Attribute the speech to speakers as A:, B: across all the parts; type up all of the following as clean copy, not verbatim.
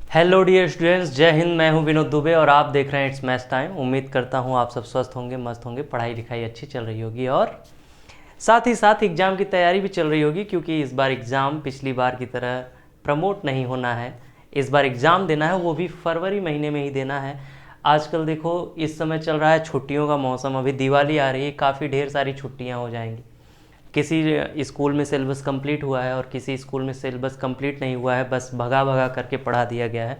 A: Hello dear students, जय हिंद। मैं हूं विनोद दुबे और आप देख रहे हैं इट्स मैथ्स टाइम। उम्मीद करता हूं आप सब स्वस्थ होंगे, मस्त होंगे, पढ़ाई लिखाई अच्छी चल रही होगी और साथ ही साथ एग्ज़ाम की तैयारी भी चल रही होगी, क्योंकि इस बार एग्ज़ाम पिछली बार की तरह प्रमोट नहीं होना है। इस बार एग्ज़ाम देना है, वो भी फरवरी महीने में ही देना है। आजकल देखो इस समय चल रहा है छुट्टियों का मौसम, अभी दिवाली आ रही है, काफ़ी ढेर सारी छुट्टियाँ हो जाएंगी। किसी स्कूल में सिलेबस कंप्लीट हुआ है और किसी स्कूल में सिलेबस कंप्लीट नहीं हुआ है, बस भगा भगा करके पढ़ा दिया गया है।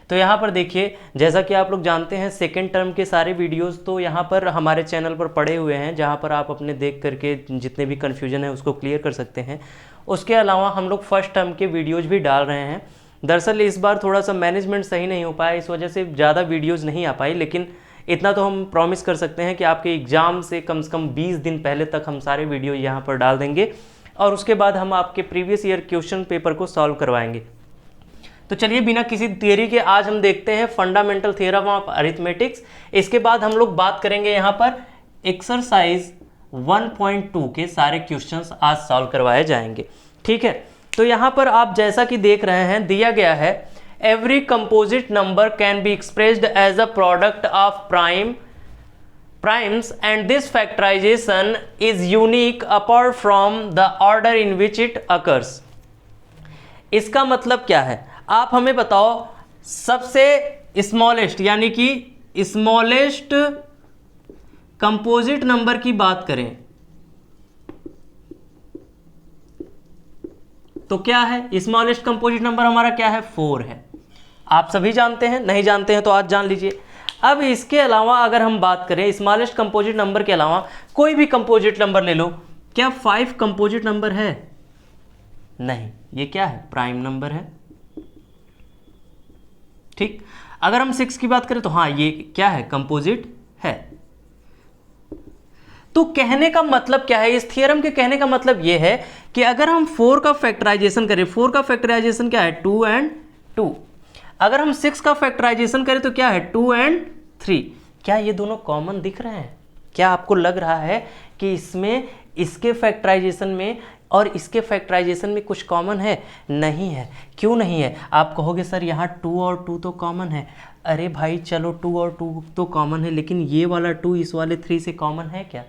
A: तो यहाँ पर देखिए, जैसा कि आप लोग जानते हैं सेकेंड टर्म के सारे वीडियोस तो यहाँ पर हमारे चैनल पर पड़े हुए हैं, जहाँ पर आप अपने देख करके जितने भी कन्फ्यूजन है उसको क्लियर कर सकते हैं। उसके अलावा हम लोग फर्स्ट टर्म के वीडियोज़ भी डाल रहे हैं। दरअसल इस बार थोड़ा सा मैनेजमेंट सही नहीं हो पाया, इस वजह से ज़्यादा वीडियोज़ नहीं आ पाई, लेकिन इतना तो हम प्रॉमिस कर सकते हैं कि आपके एग्ज़ाम से कम 20 दिन पहले तक हम सारे वीडियो यहाँ पर डाल देंगे और उसके बाद हम आपके प्रीवियस ईयर क्वेश्चन पेपर को सॉल्व करवाएंगे। तो चलिए बिना किसी थियरी के आज हम देखते हैं फंडामेंटल थ्योरम ऑफ अरिथमेटिक्स। इसके बाद हम लोग बात करेंगे यहाँ पर एक्सरसाइज 1.2 के सारे क्वेश्चंस आज सॉल्व करवाए जाएंगे। ठीक है, तो यहाँ पर आप जैसा कि देख रहे हैं दिया गया है, every composite number can be expressed as a product of primes and this factorization is unique apart from the order in which it occurs। इसका मतलब क्या है, आप हमें बताओ। सबसे स्मॉलेस्ट यानी कि स्मॉलेस्ट कंपोजिट नंबर की बात करें तो क्या है, स्मॉलेस्ट कंपोजिट नंबर हमारा क्या है, 4 है। आप सभी जानते हैं, नहीं जानते हैं तो आज जान लीजिए। अब इसके अलावा अगर हम बात करें स्मॉलेस्ट कंपोजिट नंबर के अलावा कोई भी कंपोजिट नंबर ले लो, क्या 5 कंपोजिट नंबर है? नहीं, ये क्या है, प्राइम नंबर है। ठीक, अगर हम 6 की बात करें तो हाँ ये क्या है, कंपोजिट है। तो कहने का मतलब क्या है, इस थ्योरम के कहने का मतलब ये है कि अगर हम 4 का फैक्टराइजेशन करें, 4 का फैक्टराइजेशन क्या है, 2 and 2। अगर हम 6 का फैक्टराइजेशन करें तो क्या है, 2 and 3। क्या ये दोनों कॉमन दिख रहे हैं? क्या आपको लग रहा है कि इसमें इसके फैक्टराइजेशन में और इसके फैक्टराइजेशन में कुछ कॉमन है? नहीं है। क्यों नहीं है? आप कहोगे सर यहाँ 2 और 2 तो कॉमन है। अरे भाई चलो 2 और 2 तो कॉमन है, लेकिन ये वाला 2 इस वाले 3 से कॉमन है क्या?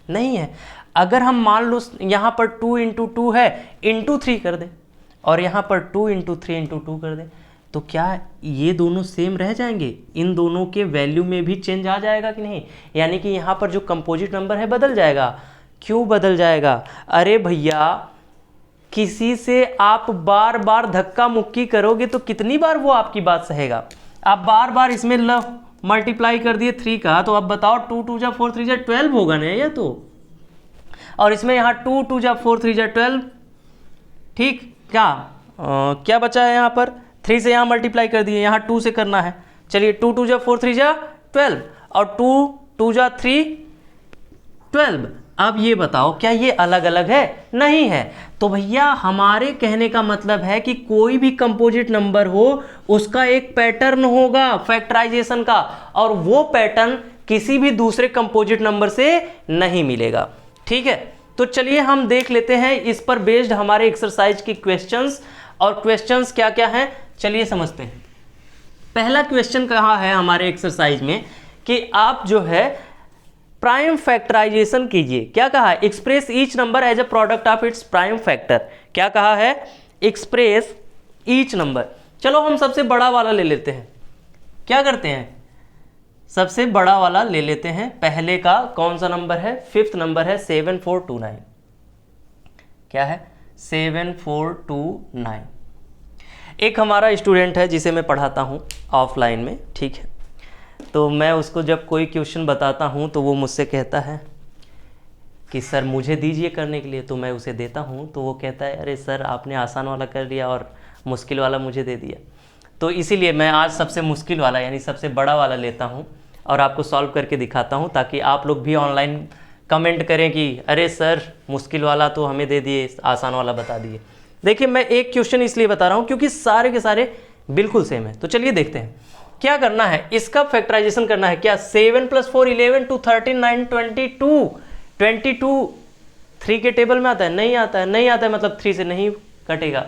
A: नहीं है। अगर हम मान लो यहाँ पर 2 इंटू 2 है, इंटू 3 कर दे और यहाँ पर 2 इंटू 3 इंटू 2 कर दे, तो क्या ये दोनों सेम रह जाएंगे? इन दोनों के वैल्यू में भी चेंज आ जाएगा कि नहीं? यानी कि यहाँ पर जो कंपोजिट नंबर है बदल जाएगा। क्यों बदल जाएगा? अरे भैया, किसी से आप बार बार धक्का मुक्की करोगे तो कितनी बार वो आपकी बात सहेगा? आप बार बार इसमें मल्टीप्लाई कर दिए 3 का, तो अब बताओ 2 2 जा 4 3 जा 12 होगा ना ये तो। और इसमें यहाँ 2 2 जा 4 3 जा 12। ठीक, क्या बचा है यहाँ पर, 3 से यहाँ मल्टीप्लाई कर दिए, यहाँ 2 से करना है। चलिए 2 2 जा 4 3 जा 12 और 2 2 जा 3 12। अब ये बताओ क्या ये अलग अलग है? नहीं है। तो भैया हमारे कहने का मतलब है कि कोई भी कंपोजिट नंबर हो उसका एक पैटर्न होगा फैक्टराइजेशन का, और वो पैटर्न किसी भी दूसरे कंपोजिट नंबर से नहीं मिलेगा। ठीक है, तो चलिए हम देख लेते हैं इस पर बेस्ड हमारे एक्सरसाइज की क्वेश्चंस। और क्वेश्चंस क्या क्या हैं चलिए समझते हैं। पहला क्वेश्चन कहा है हमारे एक्सरसाइज में कि आप जो है प्राइम फैक्टराइजेशन कीजिए। क्या कहा है? Express each number as a product of its prime factor. क्या कहा है? Express each number. चलो हम सबसे बड़ा वाला ले लेते हैं। क्या करते हैं, सबसे बड़ा वाला ले लेते हैं। पहले का कौन सा नंबर है? 5th नंबर है 7429। क्या है? 7429। एक हमारा स्टूडेंट है जिसे मैं पढ़ाता हूँ ऑफलाइन में। ठीक है, तो मैं उसको जब कोई क्वेश्चन बताता हूँ तो वो मुझसे कहता है कि सर मुझे दीजिए करने के लिए, तो मैं उसे देता हूँ तो वो कहता है अरे सर आपने आसान वाला कर दिया और मुश्किल वाला मुझे दे दिया। तो इसीलिए मैं आज सबसे मुश्किल वाला यानी सबसे बड़ा वाला लेता हूँ और आपको सॉल्व करके दिखाता हूँ, ताकि आप लोग भी ऑनलाइन कमेंट करें कि अरे सर मुश्किल वाला तो हमें दे दिए, आसान वाला बता दिए। देखिए मैं एक क्वेश्चन इसलिए बता रहा हूँ क्योंकि सारे के सारे बिल्कुल सेम है। तो चलिए देखते हैं क्या करना है। इसका फैक्टराइजेशन करना है। क्या 7 + 4 11 2 13 9 22 22 3 के टेबल में आता है? नहीं आता है। नहीं आता है मतलब 3 से नहीं कटेगा।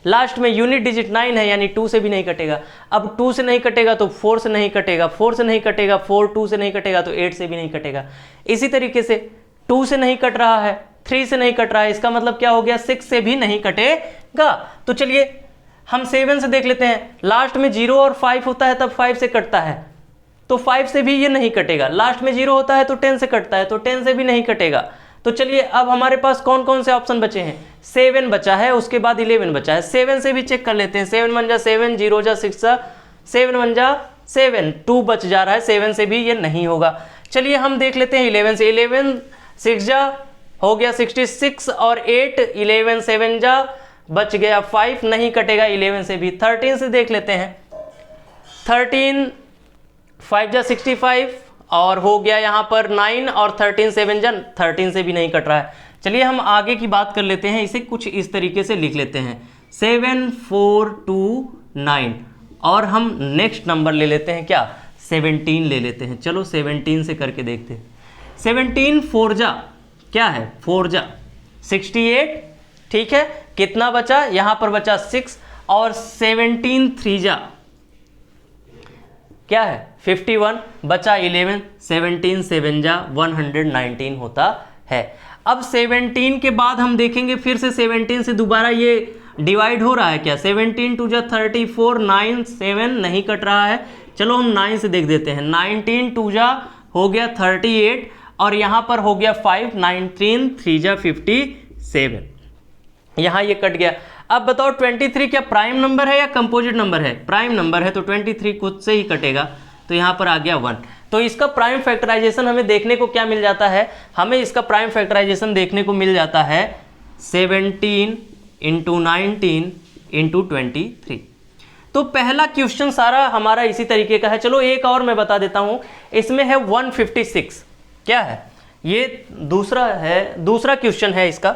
A: लास्ट में यूनिट डिजिट 9 है, यानी 2 से भी नहीं कटेगा। अब 2 से नहीं कटेगा तो 4 से नहीं कटेगा, 4 से नहीं कटेगा, 4 2 से नहीं कटेगा तो 8 से भी नहीं कटेगा। इसी तरीके से 2 से नहीं कट रहा है, 3 से नहीं कट रहा है, इसका मतलब क्या हो गया, 6 से भी नहीं कटेगा। तो चलिए हम 7 से देख लेते हैं। लास्ट में 0 और 5 होता है तब 5 से कटता है, तो 5 से भी ये नहीं कटेगा। लास्ट में 0 होता है तो 10 से कटता है, तो 10 से भी नहीं कटेगा। तो चलिए अब हमारे पास कौन कौन से ऑप्शन बचे हैं, 7 बचा है, उसके बाद 11 बचा है। 7 से भी चेक कर लेते हैं, 7 1 जा 7, 0 जा 6 जा 7 1 जा 7, 2 बच जा रहा है, 7 से भी ये नहीं होगा। चलिए हम देख लेते हैं 11 से। 11 6 जा हो गया 66 और 8, 11 7 जा बच गया 5, नहीं कटेगा 11 से भी। 13 से देख लेते हैं, 13 5 जा 65 और हो गया यहाँ पर 9 और 13 7 जा 13 से भी नहीं कट रहा है। चलिए हम आगे की बात कर लेते हैं, इसे कुछ इस तरीके से लिख लेते हैं 7 4 2 9 और हम नेक्स्ट नंबर ले लेते हैं क्या, 17 ले लेते हैं। चलो 17 से करके देखते हैं। 17 4 जा क्या है, 4 जा 68, ठीक है। कितना बचा, यहाँ पर बचा 6 और 17 3 जा क्या है 51, बचा 11, 17 7 जा 119 होता है। अब 17 के बाद हम देखेंगे फिर से 17 से दोबारा ये डिवाइड हो रहा है क्या, 17 2 जा 34, 9 7 नहीं कट रहा है। चलो हम 9 से देख देते हैं, 19 2 जा हो गया 38 और यहाँ पर हो गया 5, 19 3 जा 57, यहाँ ये कट गया। अब बताओ 23 क्या प्राइम नंबर है या कंपोजिट नंबर है, प्राइम नंबर है, तो 23 खुद से ही कटेगा, तो यहाँ पर आ गया 1। तो इसका प्राइम फैक्टराइजेशन हमें देखने को क्या मिल जाता है, हमें इसका प्राइम फैक्टराइजेशन देखने को मिल जाता है 17 इंटू 19 इंटू 23। तो पहला क्वेश्चन सारा हमारा इसी तरीके का है। चलो एक और मैं बता देता हूँ, इसमें है 156, क्या है ये दूसरा है, दूसरा क्वेश्चन है इसका,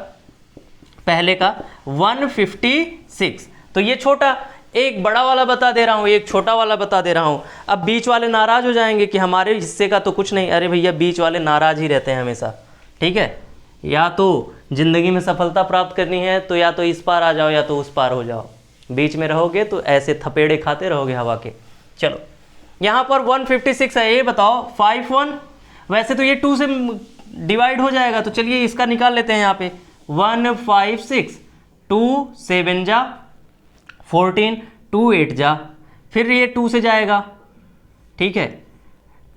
A: पहले का 156। तो ये छोटा, एक बड़ा वाला बता दे रहा हूँ, एक छोटा वाला बता दे रहा हूँ। अब बीच वाले नाराज हो जाएंगे कि हमारे हिस्से का तो कुछ नहीं। अरे भैया बीच वाले नाराज ही रहते हैं हमेशा, ठीक है। या तो जिंदगी में सफलता प्राप्त करनी है तो या तो इस पार आ जाओ या तो उस पार हो जाओ, बीच में रहोगे तो ऐसे थपेड़े खाते रहोगे हवा के। चलो यहाँ पर 156 है, ये बताओ 5 1, वैसे तो ये 2 से डिवाइड हो जाएगा, तो चलिए इसका निकाल लेते हैं यहाँ पे 156, 2 7 जा 14, 2 8 जा, फिर ये 2 से जाएगा, ठीक है,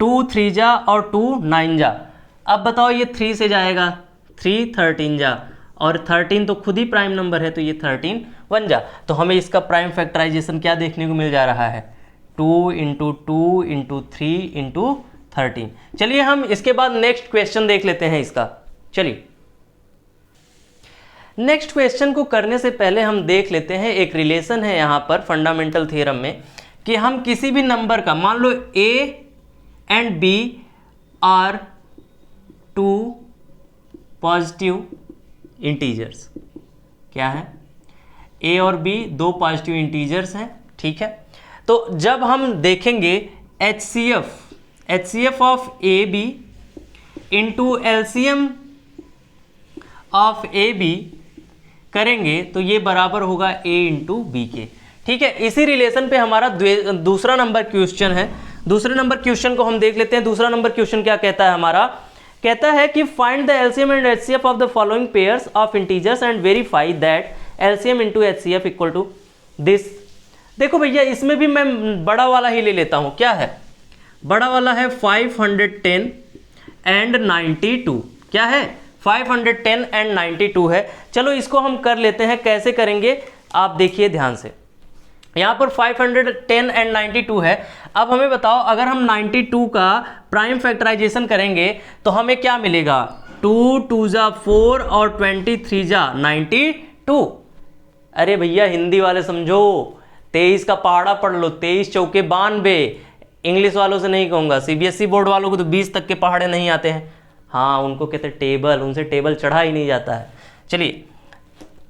A: 2 3 जा और 2 9 जा। अब बताओ ये 3 से जाएगा, 3 13 जा और 13 तो खुद ही प्राइम नंबर है, तो ये 13 1 जा। तो हमें इसका प्राइम फैक्टराइजेशन क्या देखने को मिल जा रहा है, 2 इंटू 2 इंटू 3 इंटू 13। चलिए हम इसके बाद नेक्स्ट क्वेश्चन देख लेते हैं इसका। चलिए नेक्स्ट क्वेश्चन को करने से पहले हम देख लेते हैं, एक रिलेशन है यहाँ पर फंडामेंटल थ्योरम में कि हम किसी भी नंबर का, मान लो a and b are 2 positive integers, क्या है a और b 2 पॉजिटिव इंटीजर्स हैं, ठीक है। तो जब हम देखेंगे HCF of A B into LCM of A B करेंगे तो ये बराबर होगा a इंटू बी के, ठीक है। इसी रिलेशन पे हमारा दूसरा नंबर क्वेश्चन है। दूसरे नंबर क्वेश्चन को हम देख लेते हैं। दूसरा नंबर क्वेश्चन क्या कहता है हमारा, कहता है कि find the LCM and HCF of the following pairs of integers and verify that LCM into HCF equal to this. देखो भैया इसमें भी मैं बड़ा वाला ही ले लेता हूँ, क्या है बड़ा वाला है 510 एंड 92, क्या है 510 एंड 92 है। चलो इसको हम कर लेते हैं, कैसे करेंगे आप देखिए ध्यान से। यहाँ पर 510 एंड 92 है। अब हमें बताओ अगर हम 92 का प्राइम फैक्टराइजेशन करेंगे तो हमें क्या मिलेगा, 2 2 जा 4 और 23 जा 92। अरे भैया हिंदी वाले समझो, 23 का पहाड़ा पढ़ लो, 23 चौके 92। इंग्लिश वालों से नहीं कहूँगा, सीबीएसई बोर्ड वालों को तो 20 तक के पहाड़े नहीं आते हैं, हाँ उनको कहते हैं टेबल, उनसे टेबल चढ़ा ही नहीं जाता है। चलिए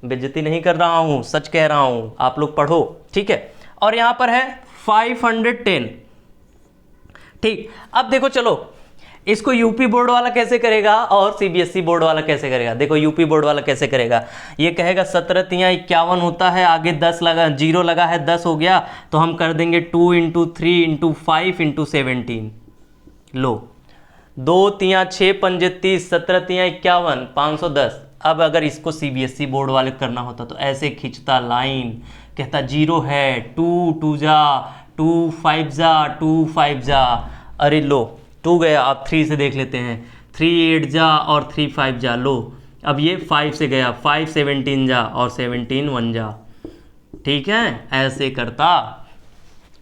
A: बेइज्जती नहीं कर रहा हूँ, सच कह रहा हूँ, आप लोग पढ़ो, ठीक है। और यहाँ पर है 510, ठीक। अब देखो चलो इसको यूपी बोर्ड वाला कैसे करेगा और सीबीएसई बोर्ड वाला कैसे करेगा? देखो यूपी बोर्ड वाला कैसे करेगा, ये कहेगा 17 तियां 51 होता है, आगे 10 लगा, 0 लगा है, 10 हो गया, तो हम कर देंगे 2 × 3 × 5 × 17। लो 2 तियां 6 पंजे 30, 17 तियां 51, 510। अब अगर इसको सीबीएसई बोर्ड वाले करना होता तो ऐसे खींचता लाइन, कहता 0 है, 2 2 जा 2 5 जा 2 5 जा, अरे लो 2 गया, अब 3 से देख लेते हैं, 3 8 जा और 3 5 जा, लो अब ये 5 से गया, 5 17 जा और 17 1 जा, ठीक है, ऐसे करता।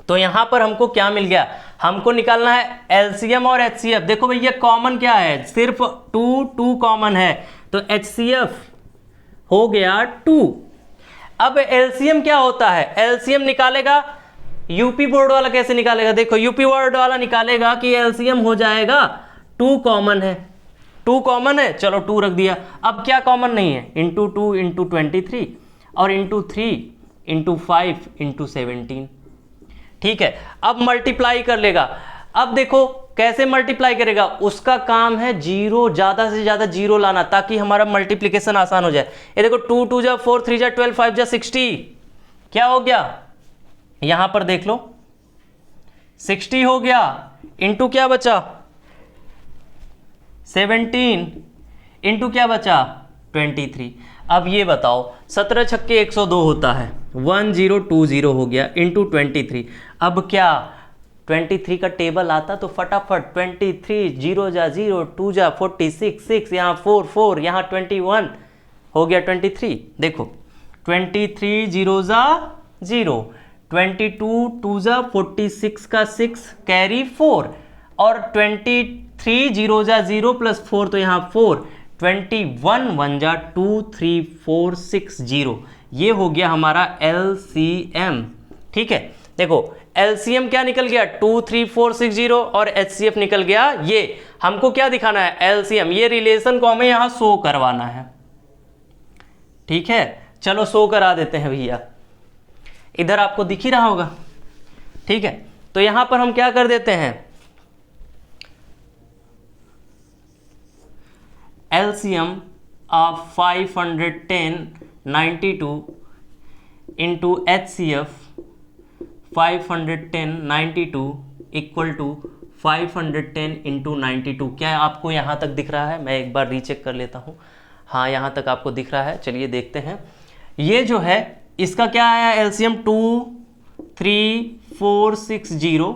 A: तो यहां पर हमको क्या मिल गया, हमको निकालना है एलसीएम और एचसीएफ। देखो भैया कॉमन क्या है, सिर्फ 2 कॉमन है, तो एचसीएफ हो गया 2। अब एलसीएम क्या होता है, एलसीएम निकालेगा यूपी बोर्ड वाला कैसे निकालेगा, देखो यूपी बोर्ड वाला निकालेगा कि एलसीएम हो जाएगा 2 कॉमन है, 2 कॉमन है, चलो 2 रख दिया। अब क्या कॉमन नहीं है, इंटू 2 × 23 और इंटू 3 × 5 × 17, ठीक है। अब मल्टीप्लाई कर लेगा, अब देखो कैसे मल्टीप्लाई करेगा, उसका काम है जीरो, ज्यादा से ज्यादा जीरो लाना ताकि हमारा मल्टीप्लिकेशन आसान हो जाए। ये देखो 2 2 जा 4 3 जा 12 5 जा 60, क्या हो गया, यहां पर देख लो 60 हो गया, इंटू क्या बचा 17, इंटू क्या बचा 23। अब ये बताओ 17 छक्के 102 होता है, 1020 हो गया, इंटू 23। अब क्या 23 का टेबल आता तो फटाफट 23 0 जा 0 2 जा 46 6 यहाँ 4 4 यहाँ 21 हो गया 23। देखो 23 0 जा 0, 22 2 जा 46 का 6 कैरी 4 और 23 0 जा 0 प्लस 4 तो यहाँ 4, 21 1 जा 2 3 4 6 0, ये हो गया हमारा LCM, ठीक है। देखो LCM क्या निकल गया 2 3 4 6 0 और HCF निकल गया ये। हमको क्या दिखाना है LCM, ये रिलेशन को हमें यहां शो करवाना है, ठीक है। चलो शो करा देते हैं भैया, इधर आपको दिख ही रहा होगा, ठीक है। तो यहां पर हम क्या कर देते हैं, LCM of 510 92 into HCF 510 92 equal to 510 into 92। क्या आपको यहाँ तक दिख रहा है, मैं एक बार रीचेक कर लेता हूँ, हाँ यहाँ तक आपको दिख रहा है। चलिए देखते हैं, ये जो है इसका क्या आया LCM 2 3 4 6 0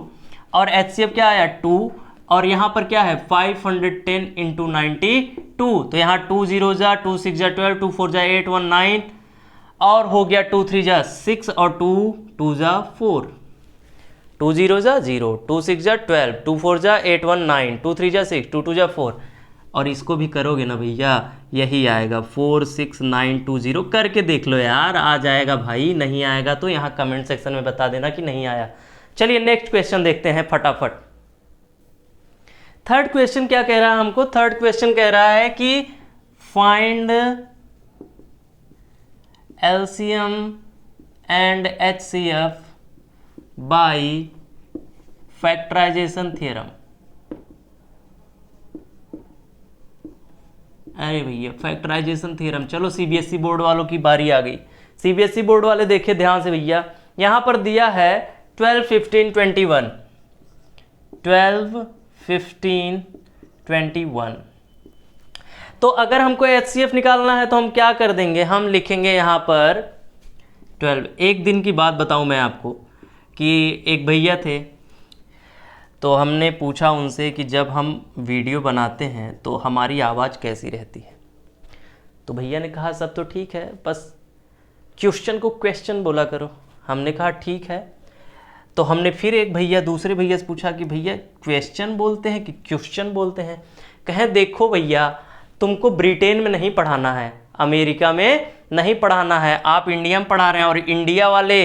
A: और HCF क्या आया 2 और यहाँ पर क्या है 510 इंटू 92, तो यहाँ 2 0 जा 2 6 जा 12 2 4 जा 8 1 9 और हो गया 2 3 जा 6 और 2 2 जा 4, 2 0 जा 0 2 6 जा 12 2 4 जा 8 1 9 2 3 जा 6 2 2 जा 4 और इसको भी करोगे ना भैया यही आएगा 4 6 9 2 0, करके देख लो यार, आ जाएगा भाई, नहीं आएगा तो यहाँ कमेंट सेक्शन में बता देना कि नहीं आया। चलिए नेक्स्ट क्वेश्चन देखते हैं फटाफट। थर्ड क्वेश्चन क्या कह रहा है हमको, थर्ड क्वेश्चन कह रहा है कि find LCM and HCF by factorization theorem. अरे भैया फैक्टराइजेशन थ्योरम, चलो सीबीएसई बोर्ड वालों की बारी आ गई। सीबीएसई बोर्ड वाले देखिए ध्यान से भैया, यहां पर दिया है 12 15 21, 12 15 21। तो अगर हमको HCF निकालना है तो हम क्या कर देंगे, हम लिखेंगे यहाँ पर 12। एक दिन की बात बताऊँ मैं आपको कि एक भैया थे, तो हमने पूछा उनसे कि जब हम वीडियो बनाते हैं तो हमारी आवाज़ कैसी रहती है, तो भैया ने कहा सब तो ठीक है, बस क्वेश्चन को क्वेश्चन बोला करो। हमने कहा ठीक है। तो हमने फिर एक भैया दूसरे भैया से पूछा कि भैया क्वेश्चन बोलते हैं कि क्वेश्चन बोलते हैं। कहें देखो भैया तुमको ब्रिटेन में नहीं पढ़ाना है, अमेरिका में नहीं पढ़ाना है, आप इंडिया में पढ़ा रहे हैं और इंडिया वाले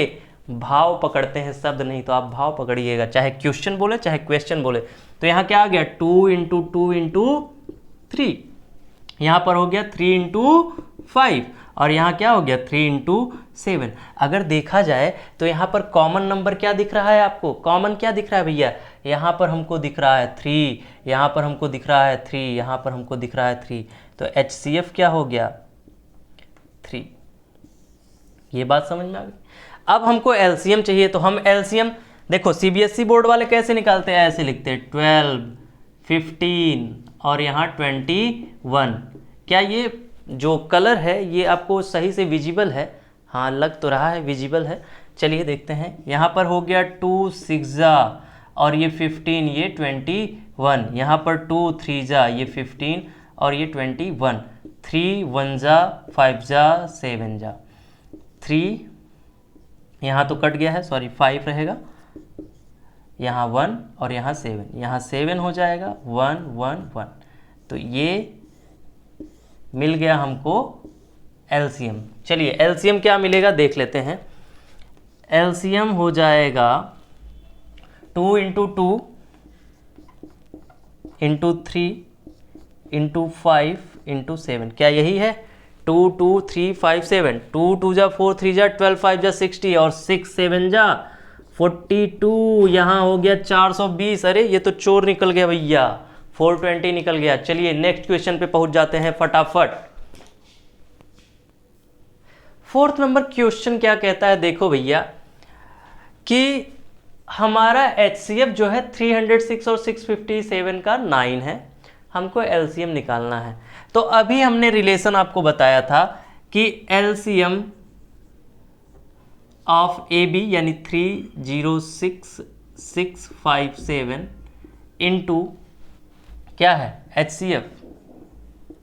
A: भाव पकड़ते हैं, शब्द नहीं, तो आप भाव पकड़िएगा, चाहे क्वेश्चन बोले चाहे क्वेश्चन बोले। तो यहाँ क्या आ गया 2 × 2 × 3, यहाँ पर हो गया 3 × 5 और यहाँ क्या हो गया 3 इंटू 7। अगर देखा जाए तो यहाँ पर कॉमन नंबर क्या दिख रहा है आपको, कॉमन क्या दिख रहा है भैया, यहाँ पर हमको दिख रहा है 3, यहाँ पर हमको दिख रहा है 3, यहाँ पर हमको दिख रहा है 3, तो HCF क्या हो गया 3। ये बात समझ में आ गई। अब हमको LCM चाहिए, तो हम LCM देखो CBSE बोर्ड वाले कैसे निकालते हैं, ऐसे लिखते हैं 12, 15 और यहाँ 21। क्या ये जो कलर है ये आपको सही से विजिबल है, हाँ लग तो रहा है विजिबल है। चलिए देखते हैं, यहाँ पर हो गया 2 6 और ये 15, ये 21, यहाँ पर 2 3 ये 15 और ये 21, 3 1 5 7 3, यहाँ तो कट गया है सॉरी 5 रहेगा, यहाँ 1 और यहाँ 7, यहाँ 7 हो जाएगा 1 1 1। तो ये मिल गया हमको LCM। चलिए LCM क्या मिलेगा देख लेते हैं। LCM हो जाएगा 2 इंटू 2 इंटू 3 इंटू 5 इंटू 7, क्या यही है 2 2 3 5 7, 2 2 जा 4 3 जा 12 5 जा 60 और 6 7 जा 42, यहाँ हो गया 420। अरे ये तो चोर निकल गया भैया, 420 निकल गया। चलिए नेक्स्ट क्वेश्चन पे पहुंच जाते हैं फटाफट। 4th नंबर क्वेश्चन क्या कहता है, देखो भैया कि हमारा HCF जो है 306 और 657 का 9 है, हमको LCM निकालना है। तो अभी हमने रिलेशन आपको बताया था कि LCM ऑफ AB यानी 306657 इंटू क्या है HCF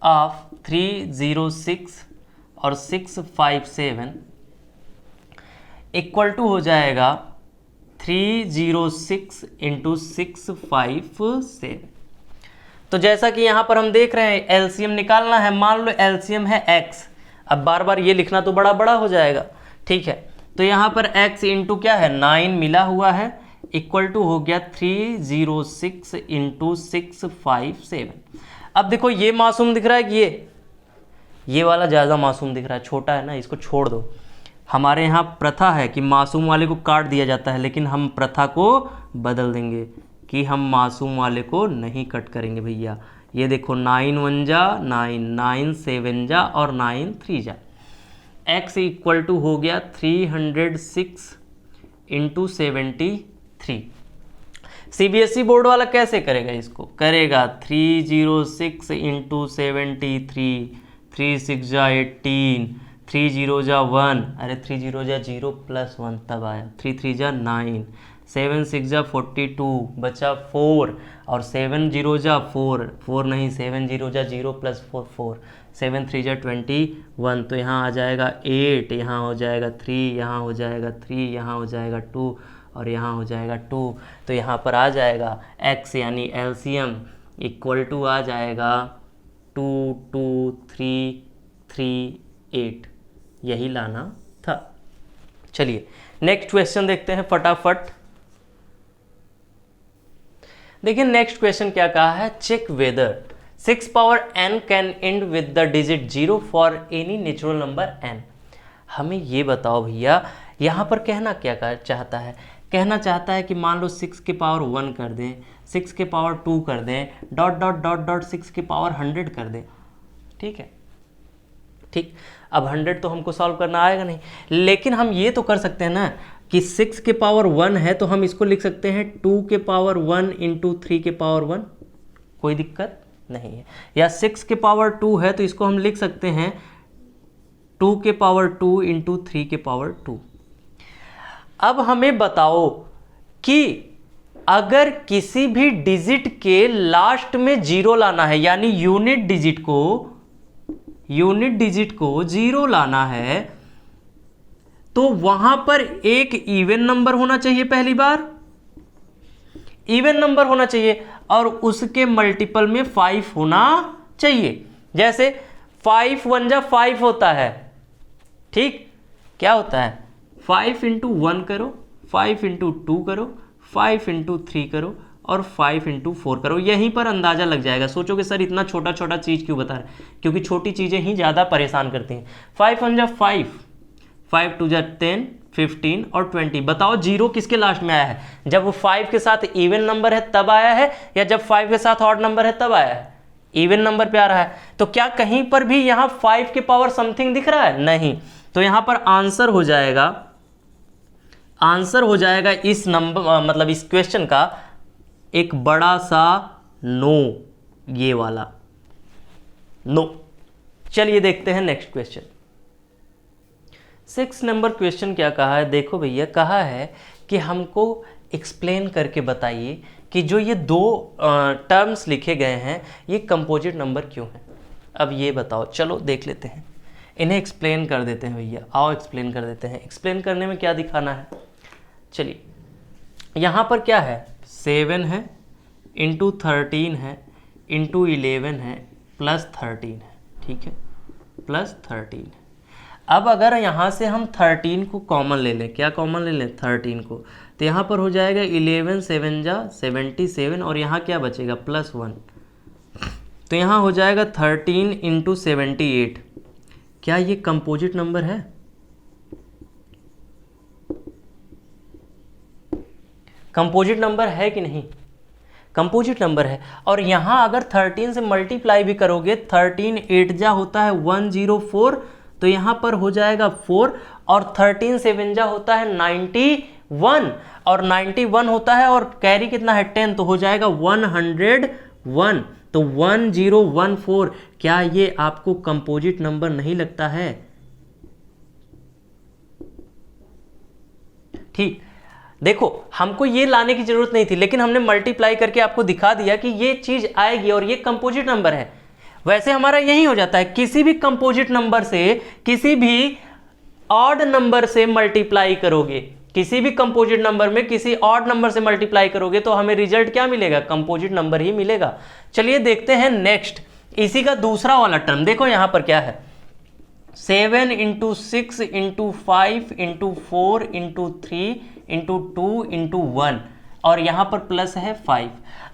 A: ऑफ 306 और 657 इक्वल टू हो जाएगा 306 इंटू 657। तो जैसा कि यहाँ पर हम देख रहे हैं LCM निकालना है, मान लो LCM है x, अब बार बार ये लिखना तो बड़ा बड़ा हो जाएगा, ठीक है। तो यहाँ पर x इंटू क्या है 9 मिला हुआ है, इक्वल टू हो गया 306 इंटू 657। अब देखो ये मासूम दिख रहा है कि ये वाला ज़्यादा मासूम दिख रहा है, छोटा है ना, इसको छोड़ दो। हमारे यहाँ प्रथा है कि मासूम वाले को काट दिया जाता है, लेकिन हम प्रथा को बदल देंगे कि हम मासूम वाले को नहीं कट करेंगे भैया। ये देखो 9 1 जा 9, 9 7 जा और 9 3 जा। x इक्वल टू हो गया 306 इंटू 73। CBSE बोर्ड वाला कैसे करेगा इसको, करेगा 306 इंटू 73, 3 6 जा 18, 3 0 जा 1, अरे 3 0 जा 0 प्लस 1 तब आया, 3 3 जा 9, 7 6 जा 42 बचा 4 और 7 0 जा 4, 4 नहीं 7 0 जा 0 प्लस 4 4, 7 3 जा 21। तो यहाँ आ जाएगा 8, यहाँ हो जाएगा 3, यहाँ हो जाएगा 3, यहाँ हो जाएगा 2 और यहाँ हो जाएगा 2। तो यहाँ पर आ जाएगा x यानी LCM इक्वल टू आ जाएगा 2 2 3 3 8, यही लाना था। चलिए नेक्स्ट क्वेश्चन देखते हैं फटाफट। देखिए नेक्स्ट क्वेश्चन क्या कहा है, check whether 6 power n can end with the digit 0 for any natural number n। हमें ये बताओ भैया यहाँ पर कहना क्या चाहता है, कहना चाहता है कि मान लो 6 के पावर 1 कर दें, 6 के पावर 2 कर दें, डॉट डॉट डॉट डॉट 6 के पावर 100 कर दें, ठीक है। ठीक, अब 100 तो हमको सॉल्व करना आएगा नहीं, लेकिन हम ये तो कर सकते हैं ना कि 6 के पावर 1 है तो हम इसको लिख सकते हैं 2 के पावर 1 इंटू 3 के पावर 1, कोई दिक्कत नहीं है। या 6 के पावर 2 है तो इसको हम लिख सकते हैं 2 के पावर 2 इंटू 3 के पावर 2। अब हमें बताओ कि अगर किसी भी डिजिट के लास्ट में 0 लाना है, यानी यूनिट डिजिट को 0 लाना है, तो वहां पर एक इवन नंबर होना चाहिए, पहली बार इवन नंबर होना चाहिए और उसके मल्टीपल में 5 होना चाहिए। जैसे 5 1 जा 5 होता है, ठीक, क्या होता है 5 इंटू 1 करो, 5 इंटू 2 करो, 5 इंटू 3 करो और 5 × 4 करो, यहीं पर अंदाज़ा लग जाएगा। सोचोगे सर इतना छोटा छोटा चीज़ क्यों बता रहे, क्योंकि छोटी चीज़ें ही ज़्यादा परेशान करती हैं। 5 × 5, 5 × 2 = 10, 15 और 20। बताओ जीरो किसके लास्ट में आया है, जब वो 5 के साथ इवन नंबर है तब आया है, या जब 5 के साथ ऑड नंबर है तब आया है? इवन नंबर पे आ रहा है। तो क्या कहीं पर भी यहाँ 5 के पावर समथिंग दिख रहा है? नहीं। तो यहाँ पर आंसर हो जाएगा इस नंबर मतलब इस क्वेश्चन का एक बड़ा सा नो, ये वाला नो। चलिए देखते हैं नेक्स्ट क्वेश्चन। 6 नंबर क्वेश्चन क्या कहा है, देखो भैया, कहा है कि हमको एक्सप्लेन करके बताइए कि जो ये दो टर्म्स लिखे गए हैं ये कंपोजिट नंबर क्यों हैं। अब ये बताओ, चलो देख लेते हैं, इन्हें एक्सप्लेन कर देते हैं भैया। आओ एक्सप्लेन कर देते हैं। एक्सप्लेन करने में क्या दिखाना है, चलिए यहाँ पर क्या है, 7 है इंटू 13 है इंटू 11 है प्लस 13 है, ठीक है, प्लस 13 है। अब अगर यहाँ से हम 13 को कॉमन ले लें, क्या कॉमन ले लें, 13 को, तो यहाँ पर हो जाएगा 11 7 जा 77 और यहाँ क्या बचेगा, +1। तो यहाँ हो जाएगा 13 × 78। क्या ये कंपोजिट नंबर है? कंपोजिट नंबर है कि नहीं? कंपोजिट नंबर है। और यहाँ अगर 13 से मल्टीप्लाई भी करोगे, 13 8 जा होता है 104, तो यहाँ पर हो जाएगा 4, और 13 7 जा होता है 91, और 91 होता है और कैरी कितना है 10, तो हो जाएगा 101, तो 1014। क्या ये आपको कंपोजिट नंबर नहीं लगता है? ठीक, देखो हमको ये लाने की जरूरत नहीं थी, लेकिन हमने मल्टीप्लाई करके आपको दिखा दिया कि ये चीज आएगी और ये कंपोजिट नंबर है। वैसे हमारा यही हो जाता है, किसी भी कंपोजिट नंबर से किसी भी ऑड नंबर से मल्टीप्लाई करोगे, किसी भी कंपोजिट नंबर में किसी ऑड नंबर से मल्टीप्लाई करोगे तो हमें रिजल्ट क्या मिलेगा, कंपोजिट नंबर ही मिलेगा। चलिए देखते हैं नेक्स्ट, इसी का दूसरा वाला टर्म। देखो यहां पर क्या है, 7 × 6 × 5 × 4 × 3 × 2 × 1 और यहाँ पर प्लस है 5।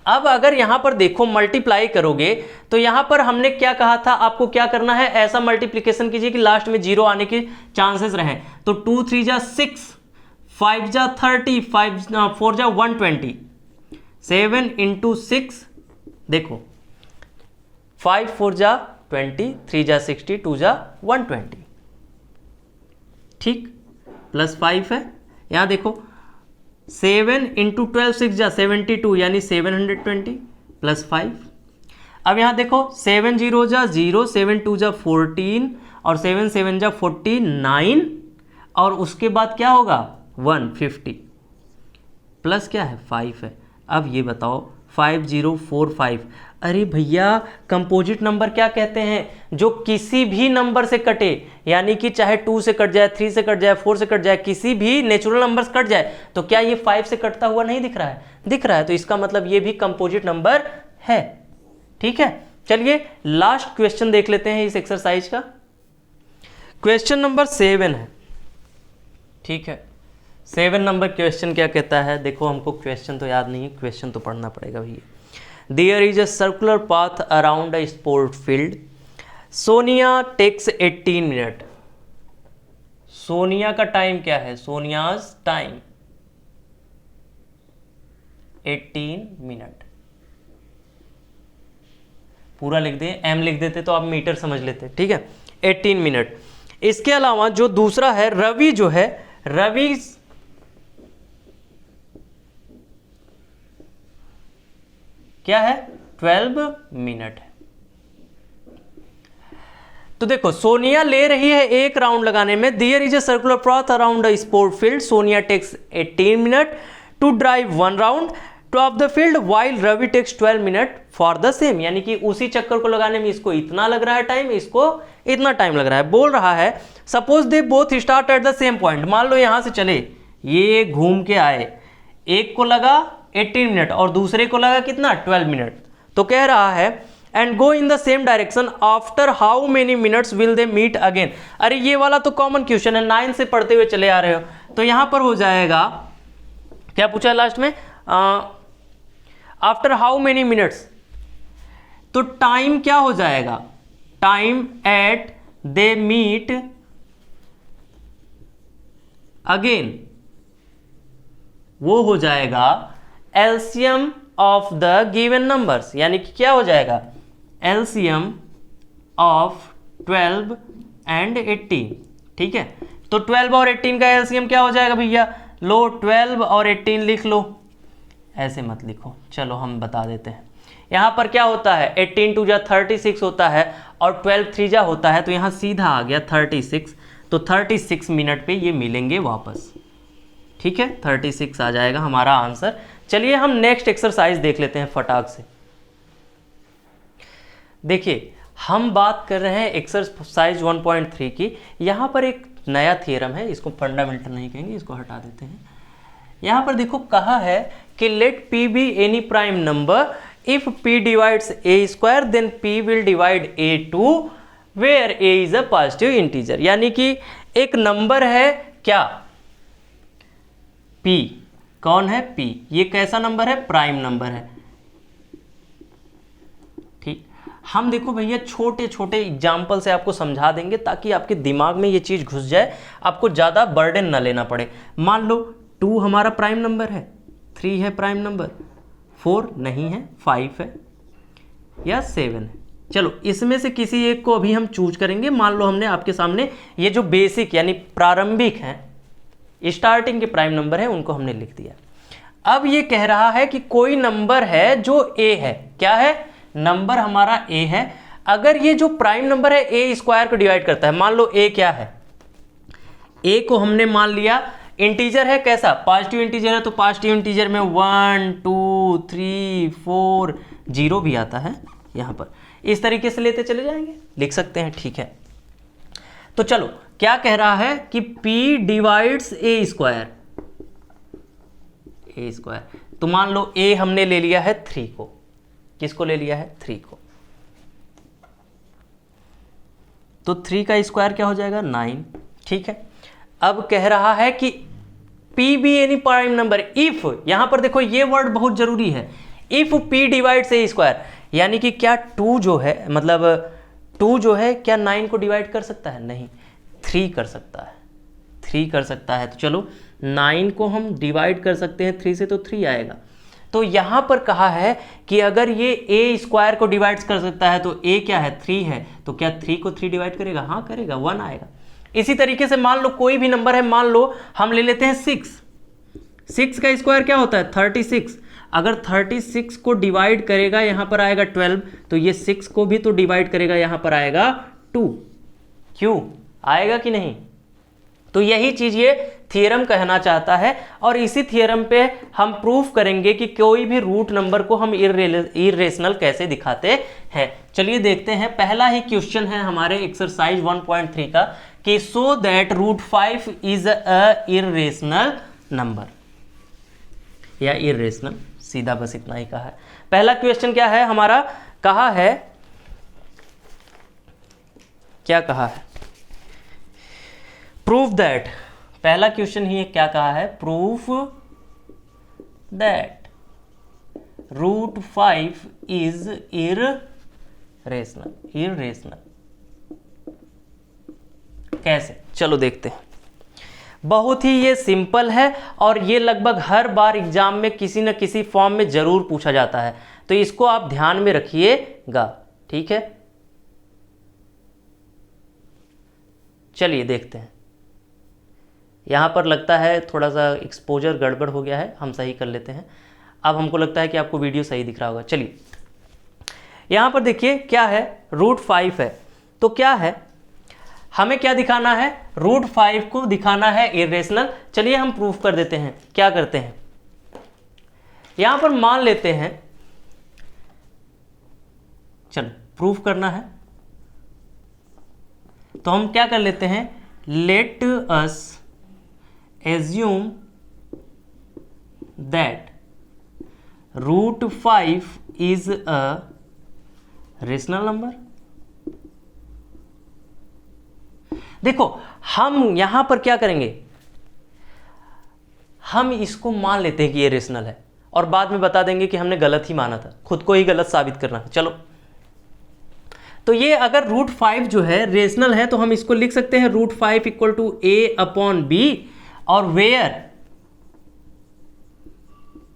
A: अब अगर यहाँ पर देखो मल्टीप्लाई करोगे तो यहाँ पर हमने क्या कहा था, आपको क्या करना है, ऐसा मल्टीप्लिकेशन कीजिए कि लास्ट में 0 आने के चांसेस रहें। तो 2 3 जा 6, 5 जा 30, 4 जा 120, 7 × 6, देखो 5 4 जा 20, 3 जा 60, 2 जा 120, ठीक, प्लस 5 है। यहाँ देखो 7 × 12 6 जा 72 यानी 720 प्लस 5। अब यहाँ देखो 7 0 जा 0, 7 2 जा 14 और 7 7 जा 49 और उसके बाद क्या होगा 150 प्लस क्या है 5 है। अब ये बताओ 5045, अरे भैया कंपोजिट नंबर क्या कहते हैं, जो किसी भी नंबर से कटे, यानी कि चाहे 2 से कट जाए, 3 से कट जाए, 4 से कट जाए, किसी भी नेचुरल नंबर से कट जाए, तो क्या ये 5 से कटता हुआ नहीं दिख रहा है, दिख रहा है, तो इसका मतलब ये भी कंपोजिट नंबर है। ठीक है, चलिए लास्ट क्वेश्चन देख लेते हैं इस एक्सरसाइज का। क्वेश्चन नंबर 7 है, ठीक है, 7 नंबर क्वेश्चन क्या कहता है, देखो हमको क्वेश्चन तो याद नहीं है, क्वेश्चन तो पढ़ना पड़ेगा भैया। There is a circular path around a sport field. Sonia takes 18 minute. Sonia का टाइम क्या है, सोनियाज टाइम 18 मिनट। पूरा लिख दे, एम लिख देते तो आप मीटर समझ लेते, ठीक है, 18 मिनट। इसके अलावा जो दूसरा है रवि, जो है रवि क्या है 12 मिनट है। तो देखो सोनिया ले रही है एक राउंड लगाने में, there is a circular path around a sport field, Sonia takes 18 minute to drive 1 round to of the field while Ravi takes 12 minute for the same, यानी कि उसी चक्कर को लगाने में इसको इतना लग रहा है टाइम, इसको इतना टाइम लग रहा है। बोल रहा है suppose they both start at the same point, मान लो यहां से चले, ये घूम के आए, एक को लगा 18 मिनट और दूसरे को लगा कितना 12 मिनट, तो कह रहा है and go in the same direction after how many minutes will they meet again. अरे ये वाला तो कॉमन क्वेश्चन है, 9 से पढ़ते हुए चले आ रहे हो, तो यहां पर हो जाएगा क्या पूछा है लास्ट में, आफ्टर हाउ मेनी मिनट्स, तो टाइम क्या हो जाएगा, time at they meet again, वो हो जाएगा LCM of the given numbers, यानी कि क्या हो जाएगा, एलसीएम ऑफ 12 एंड 18। ठीक है, तो 12 और 18 का एलसीएम क्या हो जाएगा भैया, लो 12 और 18 लिख लो, ऐसे मत लिखो, चलो हम बता देते हैं। यहां पर क्या होता है, 18 2 जा 36 होता है और 12 3 जा होता है, तो यहां सीधा आ गया 36, तो 36 मिनट पे ये मिलेंगे वापस। ठीक है, 36 आ जाएगा हमारा आंसर। चलिए हम नेक्स्ट एक्सरसाइज देख लेते हैं फटाक से। देखिए हम बात कर रहे हैं एक्सरसाइज 1.3 की। यहाँ पर एक नया थियरम है, इसको फंडामेंटल नहीं कहेंगे, इसको हटा देते हैं। यहाँ पर देखो कहा है कि let p be any prime number, if p divides a square then p will divide a two where a is a positive integer. यानी कि एक नंबर है क्या, p, कौन है p, ये कैसा नंबर है, प्राइम नंबर है। ठीक, हम देखो भैया छोटे छोटे एग्जाम्पल से आपको समझा देंगे ताकि आपके दिमाग में ये चीज़ घुस जाए, आपको ज़्यादा बर्डन ना लेना पड़े। मान लो 2 हमारा प्राइम नंबर है, 3 है प्राइम नंबर, 4 नहीं है, 5 है या 7 है। चलो इसमें से किसी एक को अभी हम चूज करेंगे। मान लो हमने आपके सामने ये जो बेसिक यानी प्रारंभिक हैं, स्टार्टिंग के प्राइम नंबर है, उनको हमने लिख दिया। अब ये कह रहा है कि कोई नंबर है जो a है, क्या है, नंबर हमारा a है। अगर ये जो प्राइम नंबर है a स्क्वायर को डिवाइड करता है, मान लो a क्या है, a को हमने मान लिया इंटीजर है, कैसा, पॉजिटिव इंटीजर है, तो पॉजिटिव इंटीजर में 1 2 3 4 0 भी आता है यहाँ पर। इस तरीके से लेते चले जाएंगे, लिख सकते हैं। ठीक है, तो चलो क्या कह रहा है कि p डिवाइड्स a स्क्वायर, तो मान लो a हमने ले लिया है 3 को, किसको ले लिया है, 3 को, तो 3 का स्क्वायर क्या हो जाएगा, 9। ठीक है, अब कह रहा है कि p be any prime number if, यहां पर देखो ये वर्ड बहुत जरूरी है, if p divides a square, यानी कि क्या 2 जो है, मतलब 2 जो है क्या 9 को डिवाइड कर सकता है, नहीं, 3 कर सकता है, 3 कर सकता है। तो चलो 9 को हम डिवाइड कर सकते हैं 3 से, तो 3 आएगा। तो यहां पर कहा है कि अगर ये a स्क्वायर को डिवाइड कर सकता है, तो a क्या है, 3 है, तो क्या 3 को 3 डिवाइड करेगा, हाँ करेगा, 1 आएगा। इसी तरीके से मान लो कोई भी नंबर है, मान लो हम ले लेते हैं 6 का स्क्वायर क्या होता है, 36। अगर 36 को डिवाइड करेगा, यहां पर आएगा 12, तो ये 6 को भी तो डिवाइड करेगा, यहां पर आएगा 2, क्यों आएगा कि नहीं। तो यही चीज ये थियरम कहना चाहता है, और इसी थियरम पे हम प्रूफ करेंगे कि कोई भी रूट नंबर को हम इर्रेशनल कैसे दिखाते हैं। चलिए देखते हैं, पहला ही क्वेश्चन है हमारे एक्सरसाइज 1.3 का कि so that √5 is a irrational number, या इर्रेशनल, सीधा बस इतना ही कहा है। पहला क्वेश्चन क्या है हमारा, कहा है, क्या कहा है, प्रूफ दैट, पहला क्वेश्चन ही क्या कहा है, प्रूफ दैट √5 इज इर्रेशनल। कैसे, चलो देखते हैं। बहुत ही ये सिंपल है, और ये लगभग हर बार एग्जाम में किसी न किसी फॉर्म में जरूर पूछा जाता है, तो इसको आप ध्यान में रखिएगा। ठीक है, चलिए देखते हैं। यहां पर लगता है थोड़ा सा एक्सपोजर गड़बड़ हो गया है, हम सही कर लेते हैं। अब हमको लगता है कि आपको वीडियो सही दिख रहा होगा। चलिए यहां पर देखिए क्या है, √5 है, तो क्या है, हमें क्या दिखाना है, √5 को दिखाना है इर्रेशनल। चलिए हम प्रूफ कर देते हैं। क्या करते हैं, यहां पर मान लेते हैं, चलो प्रूफ करना है, तो हम क्या कर लेते हैं, let us assume that √5 is a rational number. देखो हम यहां पर क्या करेंगे, हम इसको मान लेते हैं कि ये रेशनल है, और बाद में बता देंगे कि हमने गलत ही माना था, खुद को ही गलत साबित करना था। चलो, तो ये अगर √5 जो है रेशनल है तो हम इसको लिख सकते हैं √5 इक्वल टू a/b, और where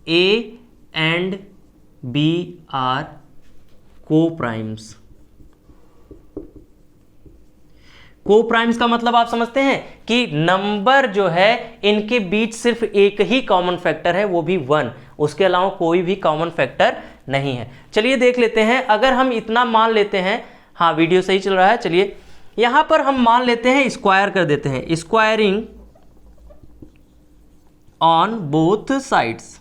A: a and b are coprimes. Coprimes का मतलब आप समझते हैं कि नंबर जो है इनके बीच सिर्फ एक ही कॉमन फैक्टर है, वो भी 1, उसके अलावा कोई भी कॉमन फैक्टर नहीं है। चलिए देख लेते हैं, अगर हम इतना मान लेते हैं, हाँ वीडियो सही चल रहा है, चलिए यहां पर हम मान लेते हैं स्क्वायर कर देते हैं, स्क्वायरिंग ऑन बोथ साइड्स।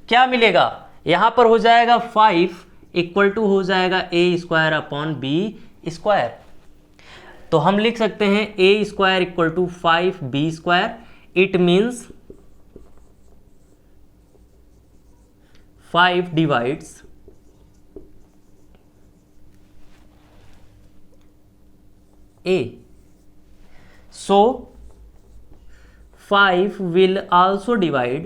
A: क्या मिलेगा, यहां पर हो जाएगा 5 इक्वल टू हो जाएगा a²/b²। तो हम लिख सकते हैं a² equal to 5b²। It means 5 divides a, so 5 will also divide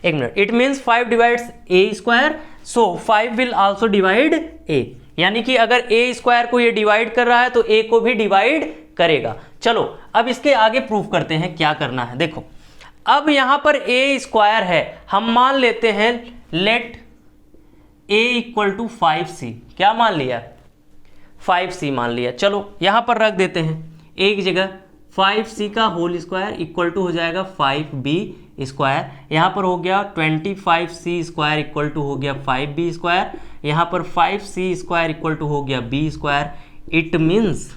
A: एक minute, it means 5 divides a², so 5 will also divide a, यानी कि अगर a² को ये डिवाइड कर रहा है तो a को भी डिवाइड करेगा। चलो अब इसके आगे प्रूफ करते हैं क्या करना है। देखो, अब यहां पर a² है, हम मान लेते हैं late a equal to 5c। क्या मान लिया, 5c मान लिया। चलो यहां पर रख देते हैं एक जगह 5c का होल स्क्वायर इक्वल टू हो जाएगा 5b²। यहां पर हो गया 25c² इक्वल टू हो गया 5b²। यहां पर 5c² इक्वल टू हो गया b²। It means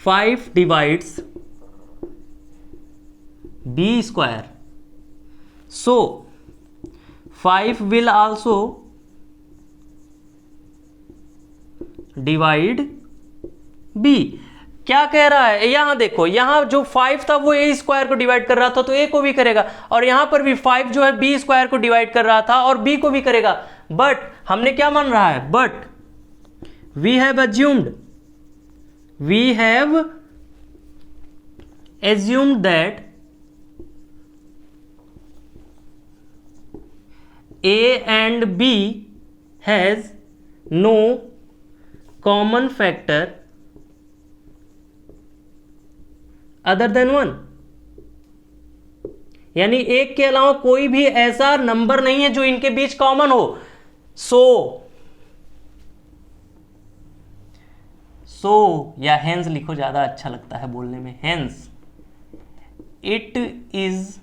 A: 5 divides b², so 5 will also divide b। क्या कह रहा है, यहां देखो, यहां जो 5 था वो a² को डिवाइड कर रहा था तो a को भी करेगा, और यहां पर भी 5 जो है b² को डिवाइड कर रहा था और b को भी करेगा। बट हमने क्या मान रहा है, but we have assumed that a and b has no common factor other than 1, यानी एक के अलावा कोई भी ऐसा नंबर नहीं है जो इनके बीच कॉमन हो। सो या हेंस लिखो, ज्यादा अच्छा लगता है बोलने में, hence it is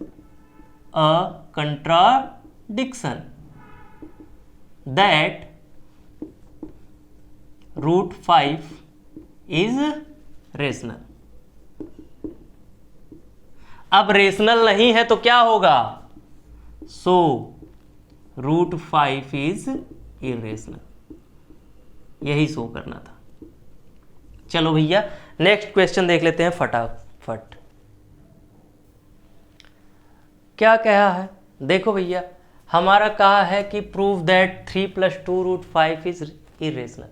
A: a contradiction that √5 is rational। अब रेशनल नहीं है तो क्या होगा, सो √5 इज इरेशनल, यही शो करना था। चलो भैया नेक्स्ट क्वेश्चन देख लेते हैं फटाफट। क्या कहा है, देखो भैया हमारा कहा है कि प्रूव दैट 3 + 2 √5 इज इरेशनल।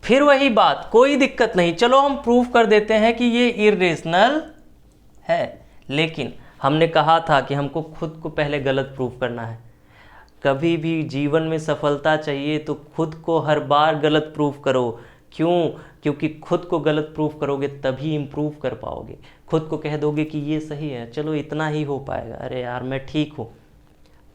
A: फिर वही बात, कोई दिक्कत नहीं, चलो हम प्रूव कर देते हैं कि ये इरेशनल है, लेकिन हमने कहा था कि हमको खुद को पहले गलत प्रूव करना है। कभी भी जीवन में सफलता चाहिए तो खुद को हर बार गलत प्रूव करो। क्यों, क्योंकि खुद को गलत प्रूव करोगे तभी इम्प्रूव कर पाओगे। खुद को कह दोगे कि ये सही है, चलो इतना ही हो पाएगा, अरे यार मैं ठीक हूँ,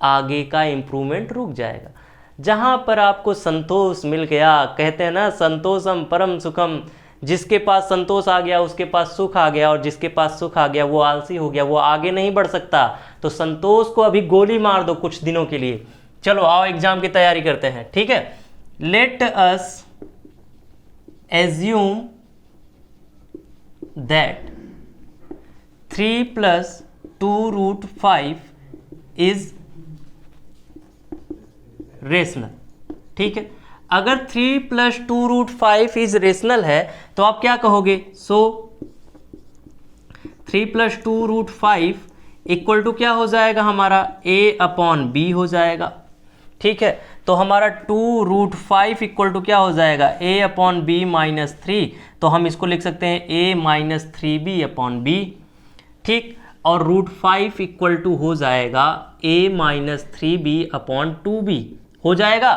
A: आगे का इम्प्रूवमेंट रुक जाएगा। जहाँ पर आपको संतोष मिल गया, कहते हैं ना संतोषम परम सुखम, जिसके पास संतोष आ गया उसके पास सुख आ गया, और जिसके पास सुख आ गया वो आलसी हो गया, वो आगे नहीं बढ़ सकता। तो संतोष को अभी गोली मार दो कुछ दिनों के लिए। चलो आओ एग्जाम की तैयारी करते हैं, ठीक है। Let us assume that 3 + 2 √5 is rational, ठीक है। अगर 3 + 2 √5 इज रेशनल है तो आप क्या कहोगे, सो 3 + 2 √5 इक्वल टू क्या हो जाएगा हमारा a/b हो जाएगा। ठीक है, तो हमारा 2√5 इक्वल टू क्या हो जाएगा, a/b-3। तो हम इसको लिख सकते हैं a-3b/b, ठीक। और √5 इक्वल टू हो जाएगा a-3b/2b हो जाएगा।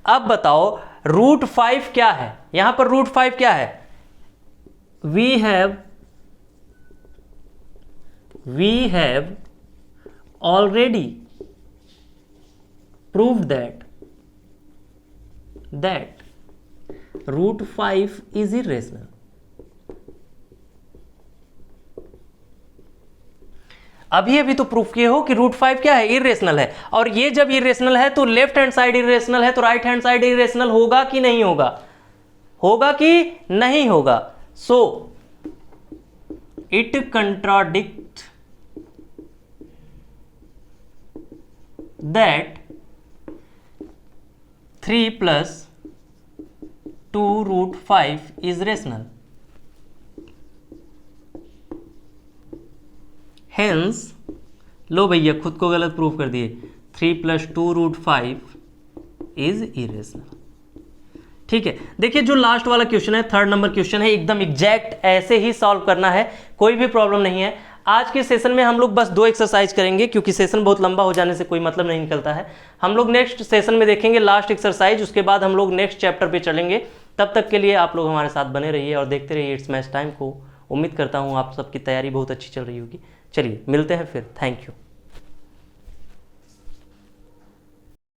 A: अब बताओ √5 क्या है, यहां पर √5 क्या है, we have already proved that √5 is irrational। अभी तो प्रूफ किए हो कि √5 क्या है, इरेशनल है। और ये जब इरेशनल है तो लेफ्ट हैंड साइड इरेशनल है, तो राइट हैंड साइड इरेशनल होगा कि नहीं होगा, होगा कि नहीं होगा। So it contradict that 3 + 2√5 is rational. Hence, लो भैया खुद को गलत प्रूफ कर दिए, 3 + 2√5 इज इरेशनल। ठीक है, देखिए जो लास्ट वाला क्वेश्चन है, 3rd नंबर क्वेश्चन है, एकदम एग्जैक्ट ऐसे ही सॉल्व करना है, कोई भी प्रॉब्लम नहीं है। आज के सेशन में हम लोग बस 2 एक्सरसाइज करेंगे, क्योंकि सेशन बहुत लंबा हो जाने से कोई मतलब नहीं निकलता है। हम लोग नेक्स्ट सेशन में देखेंगे लास्ट एक्सरसाइज, उसके बाद हम लोग नेक्स्ट चैप्टर पे चलेंगे। तब तक के लिए आप लोग हमारे साथ बने रहिए और देखते रहिए इट्स मैच टाइम को। उम्मीद करता हूँ आप सबकी तैयारी बहुत अच्छी चल रही होगी। चलिए मिलते हैं फिर, थैंक यू।